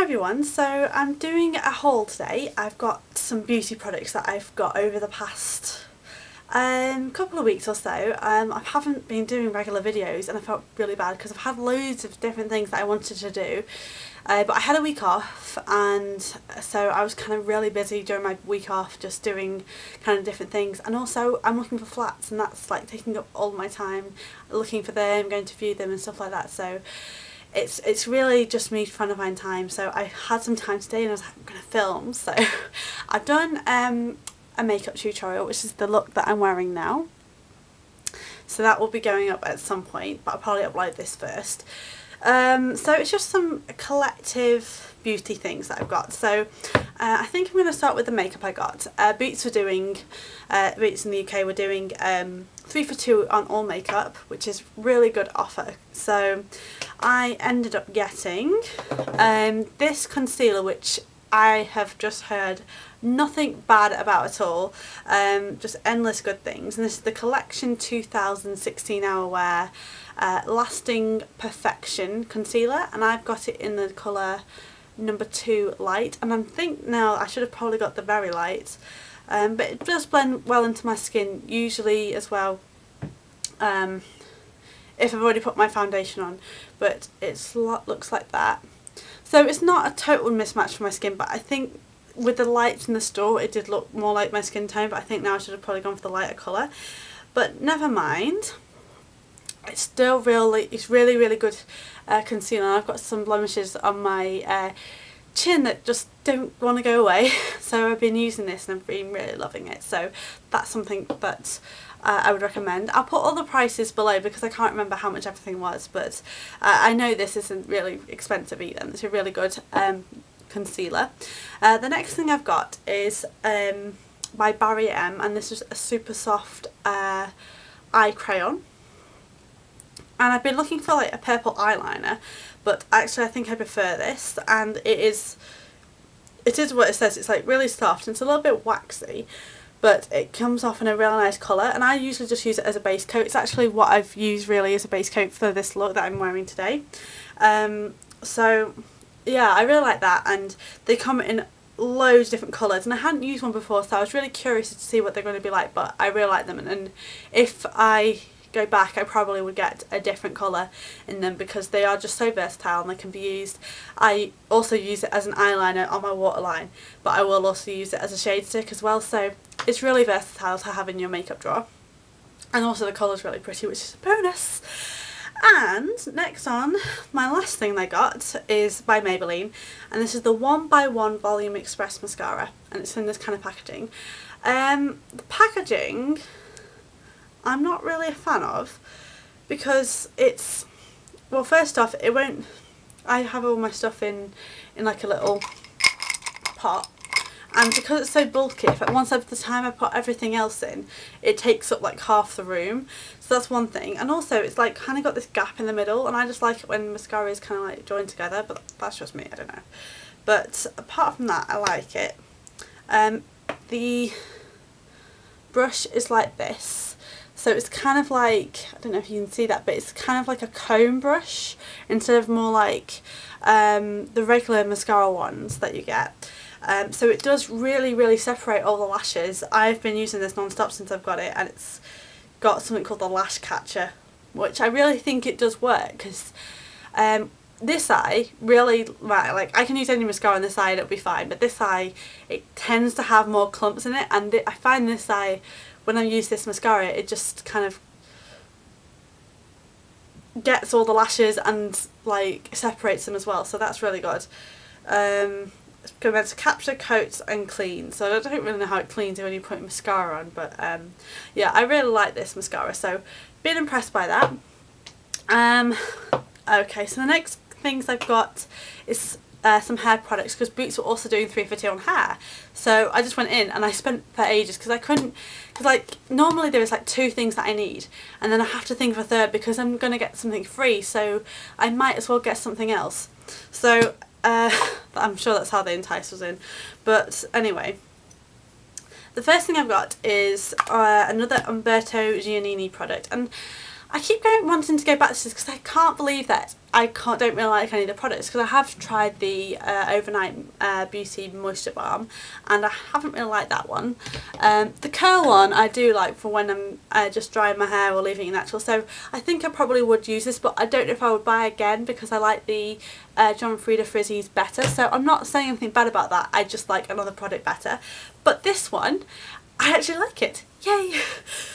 everyone, so I'm doing a haul today. I've got some beauty products that I've got over the past couple of weeks or so. I haven't been doing regular videos and I felt really bad because I've had loads of different things that I wanted to do, but I had a week off, and so I was kind of really busy during my week off just doing kind of different things. And also I'm looking for flats, and that's like taking up all my time looking for them, going to view them and stuff like that. So it's really just me trying to find time. So I had some time today and I was like, I'm going to film. So I've done a makeup tutorial, which is the look that I'm wearing now. So that will be going up at some point, but I'll probably upload this first. So it's just some collective beauty things that I've got. So I think I'm going to start with the makeup I got. Boots in the UK were doing 3 for 2 on all makeup, which is really good offer. So I ended up getting this concealer, which I have just heard nothing bad about at all, just endless good things. And this is the Collection 2016 Hour Wear Lasting Perfection Concealer, and I've got it in the colour number 2 light, and I think now I should have probably got the very light, but it does blend well into my skin usually as well, if I've already put my foundation on, but it looks like that. So it's not a total mismatch for my skin, but I think with the lights in the store it did look more like my skin tone, but I think now I should have probably gone for the lighter colour, but never mind. It's still really good concealer. I've got some blemishes on my chin that just don't want to go away, so I've been using this and I've been really loving it. So that's something that I would recommend. I'll put all the prices below because I can't remember how much everything was, but I know this isn't really expensive either. It's a really good concealer. The next thing I've got is by Barry M, and this is a super soft eye crayon. And I've been looking for like a purple eyeliner, but actually I think I prefer this, and it is what it says. It's like really soft and it's a little bit waxy, but it comes off in a really nice colour, and I usually just use it as a base coat. It's actually what I've used really as a base coat for this look that I'm wearing today. So yeah, I really like that, and they come in loads of different colours, and I hadn't used one before, so I was really curious to see what they're going to be like, but I really like them, and if I go back I probably would get a different colour in them because they are just so versatile and they can be used. I also use it as an eyeliner on my waterline, but I will also use it as a shade stick as well, so it's really versatile to have in your makeup drawer, and also the colour's really pretty, which is a bonus. And next on, my last thing I got is by Maybelline, and this is the 1x1 Volume Express Mascara, and it's in this kind of packaging. The packaging I'm not really a fan of because it's, well, first off, it won't, I have all my stuff in like a little pot, and because it's so bulky, if at once at the time I put everything else in, it takes up like half the room, so that's one thing. And also it's like kind of got this gap in the middle, and I just like it when mascara is kind of like joined together, but that's just me, I don't know. But apart from that, I like it. The brush is like this. So it's kind of like, I don't know if you can see that, but it's kind of like a comb brush instead of more like the regular mascara ones that you get. So it does really separate all the lashes. I've been using this non-stop since I've got it, and it's got something called the lash catcher, which I really think it does work, because this eye really, like I can use any mascara on this eye and it'll be fine, but this eye, it tends to have more clumps in it, and I find this eye, when I use this mascara, it just kind of gets all the lashes and like separates them as well, so that's really good. It's meant to capture, coats and clean, so I don't really know how it cleans it when you put mascara on, but yeah, I really like this mascara, so been impressed by that. Okay, so the next things I've got is some hair products, because Boots were also doing 3 for 2 on hair, so I just went in and I spent for ages because I couldn't, because like normally there is like 2 things that I need and then I have to think of a third because I'm going to get something free, so I might as well get something else. So I'm sure that's how they entice us in, but anyway, the first thing I've got is another Umberto Gianini product, and I keep wanting to go back to this because I can't believe that don't really like any of the products, because I have tried the Overnight Beauty Moisture Balm and I haven't really liked that one. The curl one I do like for when I'm just drying my hair or leaving it natural, so I think I probably would use this, but I don't know if I would buy again because I like the John Frieda Frizzies better. So I'm not saying anything bad about that, I just like another product better. But this one, I actually like it. Yay!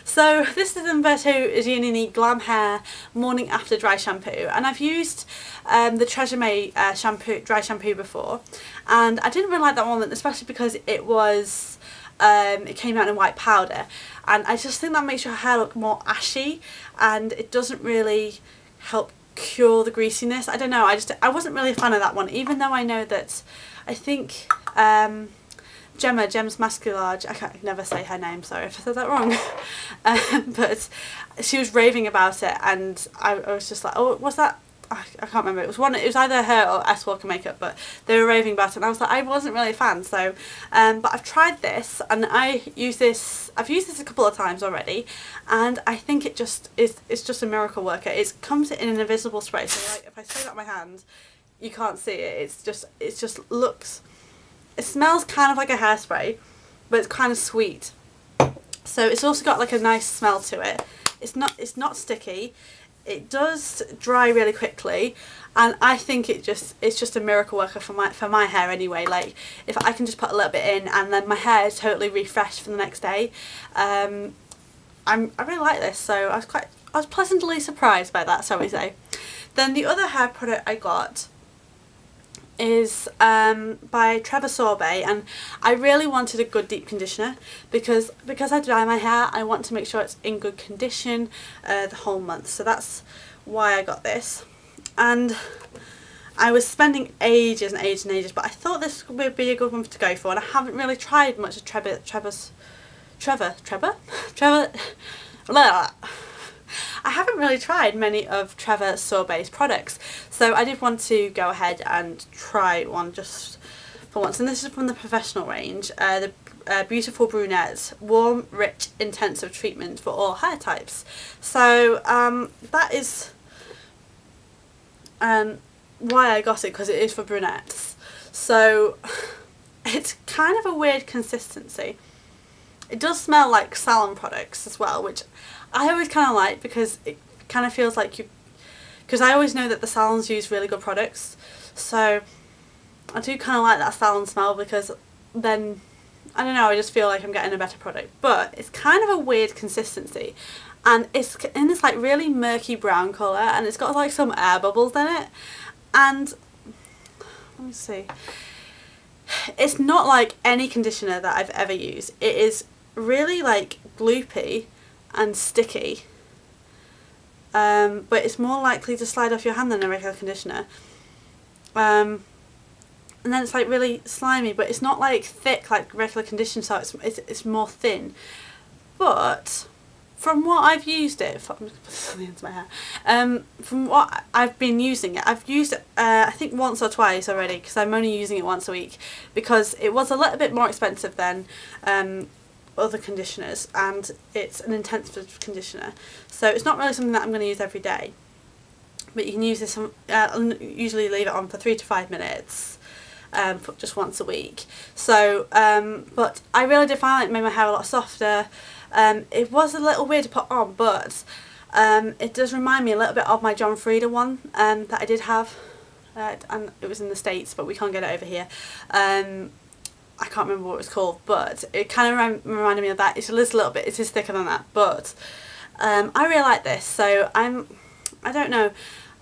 So this is Umberto Gianini Glam Hair Morning After Dry Shampoo, and I've used the Treasure May dry shampoo before, and I didn't really like that one, especially because it was it came out in white powder, and I just think that makes your hair look more ashy, and it doesn't really help cure the greasiness. I don't know, I wasn't really a fan of that one, even though I know that I think Gem's Masculage, I can never say her name, sorry if I said that wrong, but she was raving about it, and I was just like, oh, was that, I can't remember, it was either her or S Walker Makeup, but they were raving about it, and I was like, I wasn't really a fan. So but I've tried this, and I've used this a couple of times already, and I think it's just a miracle worker. It comes in an invisible spray, so like if I spray that on my hand, you can't see it. It just looks, it smells kind of like a hairspray, but it's kind of sweet. So it's also got like a nice smell to it. It's not sticky. It does dry really quickly, and I think it's just a miracle worker for my hair anyway. Like if I can just put a little bit in, and then my hair is totally refreshed for the next day. I really like this, so I was pleasantly surprised by that, shall we say. Then the other hair product I got is by Trevor Sorbie, and I really wanted a good deep conditioner because I dye my hair. I want to make sure it's in good condition the whole month, so that's why I got this. And I was spending ages and ages and ages, but I thought this would be a good one to go for, and I haven't really tried much of Trevor I haven't really tried many of Trevor Sorbie's products, so I did want to go ahead and try one just for once. And this is from the professional range, the Beautiful Brunette Warm, Rich, Intensive Treatment for All Hair Types. So that is why I got it, because it is for brunettes. So it's kind of a weird consistency. It does smell like salon products as well, which I always kind of like, because it kind of feels like because I always know that the salons use really good products, so I do kind of like that salon smell, because then, I don't know, I just feel like I'm getting a better product. But it's kind of a weird consistency, and it's in this like really murky brown colour, and it's got like some air bubbles in it, and let me see, it's not like any conditioner that I've ever used. It is really like gloopy and sticky, but it's more likely to slide off your hand than a regular conditioner, and then it's like really slimy, but it's not like thick like regular conditioner, so it's more thin. But from what I've used it for, I'm just putting something into my hair, from what I've been using it, I've used it I think once or twice already, because I'm only using it once a week, because it was a little bit more expensive than other conditioners, and it's an intensive conditioner, so it's not really something that I'm going to use every day, but you can use this usually leave it on for 3 to 5 minutes, for just once a week. So but I really did find it made my hair a lot softer. It was a little weird to put on, but it does remind me a little bit of my John Frieda one that I did have, and it was in the States, but we can't get it over here. I can't remember what it was called, but it kind of reminded me of that. It's just a little bit, it is thicker than that, but I really like this, so I don't know,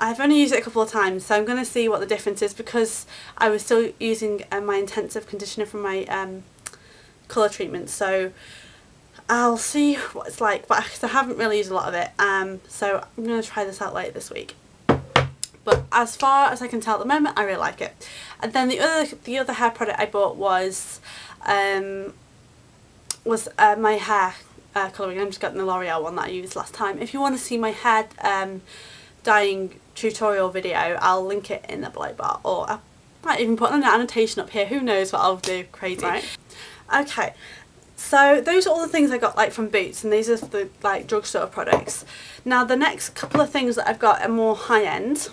I've only used it a couple of times, so I'm going to see what the difference is, because I was still using my intensive conditioner from my colour treatment, so I'll see what it's like, but I haven't really used a lot of it, so I'm going to try this out later this week. But as far as I can tell at the moment, I really like it. And then the other hair product I bought was my hair colouring. I'm just getting the L'Oreal one that I used last time. If you want to see my hair dyeing tutorial video, I'll link it in the below bar, or I might even put an annotation up here. Who knows what I'll do? Crazy. Right. Okay. So those are all the things I got like from Boots, and these are the like drugstore products. Now the next couple of things that I've got are more high end.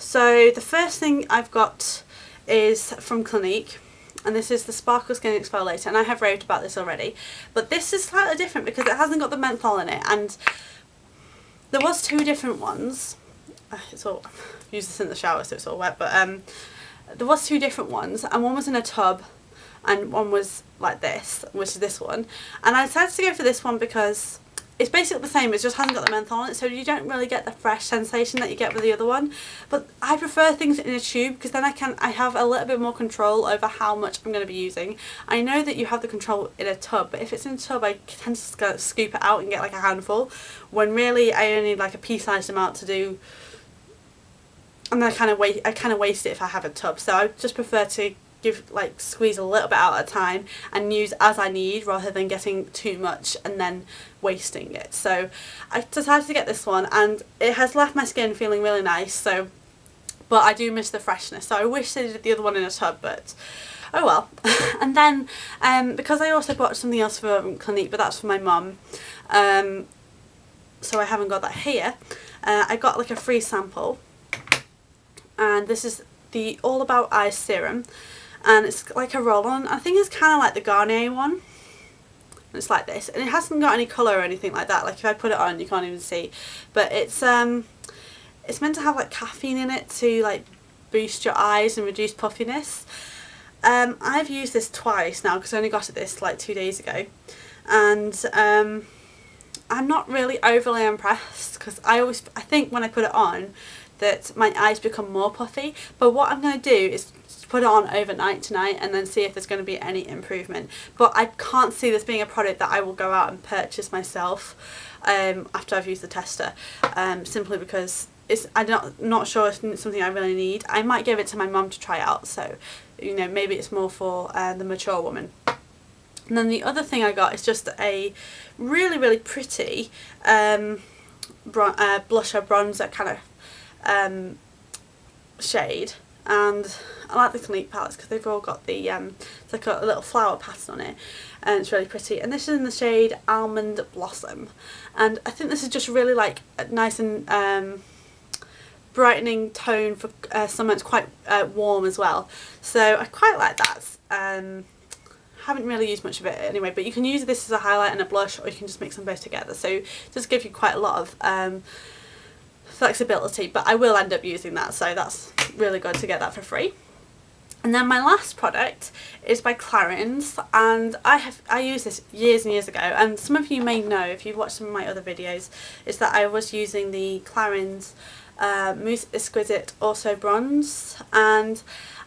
So the first thing I've got is from Clinique, and this is the Sparkle Skin Exfoliator, and I have raved about this already, but this is slightly different because it hasn't got the menthol in it, and there was 2 different ones. It's all, I've used this in the shower so it's all wet, but there was 2 different ones, and one was in a tub and one was like this, which is this one, and I decided to go for this one because it's basically the same, it just hasn't got the menthol on it, so you don't really get the fresh sensation that you get with the other one. But I prefer things in a tube because then I have a little bit more control over how much I'm going to be using. I know that you have the control in a tub, but if it's in a tub I tend to scoop it out and get like a handful, when really I only need like a pea-sized amount to do, and I kind of waste it if I have a tub. So I just prefer to squeeze a little bit out at a time and use as I need rather than getting too much and then wasting it. So I decided to get this one, and it has left my skin feeling really nice, but I do miss the freshness, so I wish they did the other one in a tub, but oh well. And then because I also bought something else for Clinique, but that's for my mum, so I haven't got that here. I got like a free sample, and this is the All About Eyes Serum, and it's like a roll-on. I think it's kind of like the Garnier one. It's like this, and it hasn't got any colour or anything like that. Like if I put it on, you can't even see. But it's meant to have like caffeine in it to like boost your eyes and reduce puffiness. I've used this twice now because I only got this like 2 days ago, and I'm not really overly impressed because I think when I put it on that my eyes become more puffy. But what I'm going to do is put it on overnight tonight and then see if there's going to be any improvement. But I can't see this being a product that I will go out and purchase myself after I've used the tester, simply because I'm not sure if it's something I really need. I might give it to my mum to try out, so you know, maybe it's more for the mature woman. And then the other thing I got is just a really pretty blusher bronzer kind of shade, and I like the Clinique palettes because they've all got the it's like a little flower pattern on it, and it's really pretty. And this is in the shade Almond Blossom, and I think this is just really like a nice and brightening tone for summer. It's quite warm as well, so I quite like that. Haven't really used much of it anyway, but you can use this as a highlight and a blush, or you can just mix them both together, so it does give you quite a lot of flexibility, but I will end up using that, so that's really good to get that for free. And then my last product is by Clarins, and I used this years and years ago, and some of you may know if you've watched some of my other videos, is that I was using the Clarins Mousse Exquisite Also Bronze, and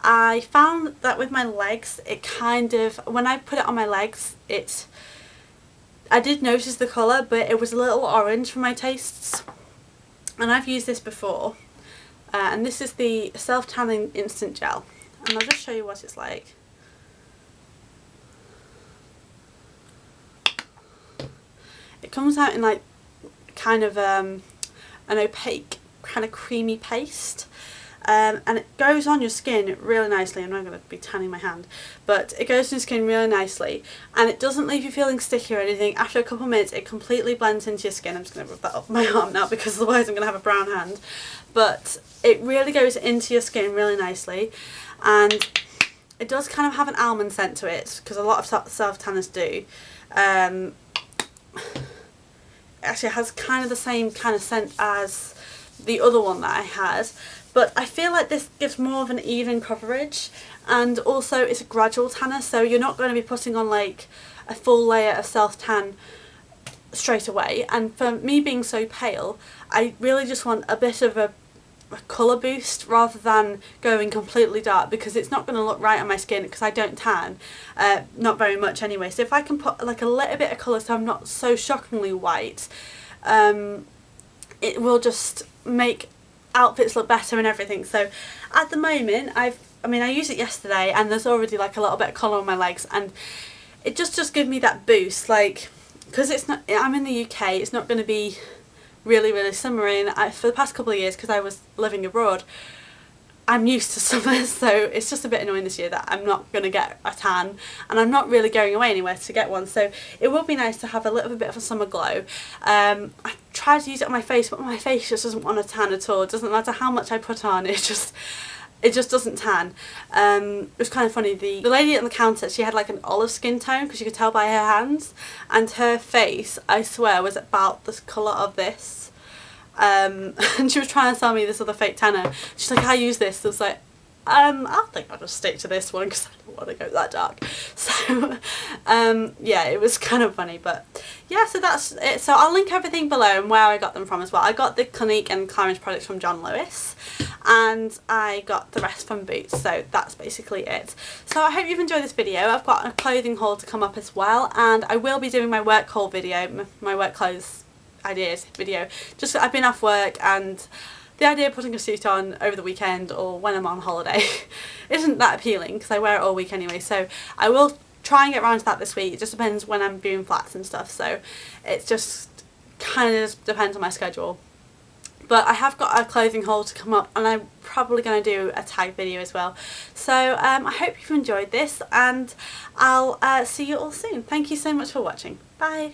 I found that with my legs, it kind of, when I put it on my legs, I did notice the colour, but it was a little orange for my tastes. And I've used this before, and this is the Self-Tanning Instant Gel, and I'll just show you what it's like. It comes out in like kind of an opaque kind of creamy paste, and it goes on your skin really nicely. I'm not going to be tanning my hand, but it goes on your skin really nicely, and it doesn't leave you feeling sticky or anything. After a couple of minutes it completely blends into your skin. I'm just going to rub that up my arm now because otherwise I'm going to have a brown hand, but it really goes into your skin really nicely, and it does kind of have an almond scent to it because a lot of self-tanners do. Actually it has kind of the same kind of scent as the other one that I had, but I feel like this gives more of an even coverage, and also it's a gradual tanner, so you're not going to be putting on like a full layer of self-tan straight away. And for me being so pale, I really just want a bit of a colour boost rather than going completely dark, because it's not going to look right on my skin because I don't tan, not very much anyway. So if I can put like a little bit of colour so I'm not so shockingly white, it will just make outfits look better and everything. So at the moment I used it yesterday, and there's already like a little bit of colour on my legs, and it just gives me that boost, like, because I'm in the UK, it's not going to be really summery, and for the past couple of years, because I was living abroad, I'm used to summer, so it's just a bit annoying this year that I'm not going to get a tan, and I'm not really going away anywhere to get one, so it would be nice to have a little bit of a summer glow. I tried to use it on my face, but my face just doesn't want a tan at all. It doesn't matter how much I put on, it just doesn't tan. It was kind of funny, the lady at the counter, she had like an olive skin tone because you could tell by her hands, and her face, I swear, was about the colour of this. And she was trying to sell me this other fake tanner. She's like, I use this. I was like, I think I'll just stick to this one because I don't want to go that dark. So yeah, it was kind of funny, but yeah, so that's it. So I'll link everything below and where I got them from as well. I got the Clinique and Clarins products from John Lewis, and I got the rest from Boots, so that's basically it. So I hope you've enjoyed this video. I've got a clothing haul to come up as well, and I will be doing my work haul video, my work clothes ideas video. Just I've been off work, and the idea of putting a suit on over the weekend or when I'm on holiday isn't that appealing because I wear it all week anyway, so I will try and get around to that this week. It just depends when I'm doing flats and stuff, so it just kind of depends on my schedule. But I have got a clothing haul to come up, and I'm probably going to do a tag video as well. So I hope you've enjoyed this, and I'll see you all soon. Thank you so much for watching. Bye.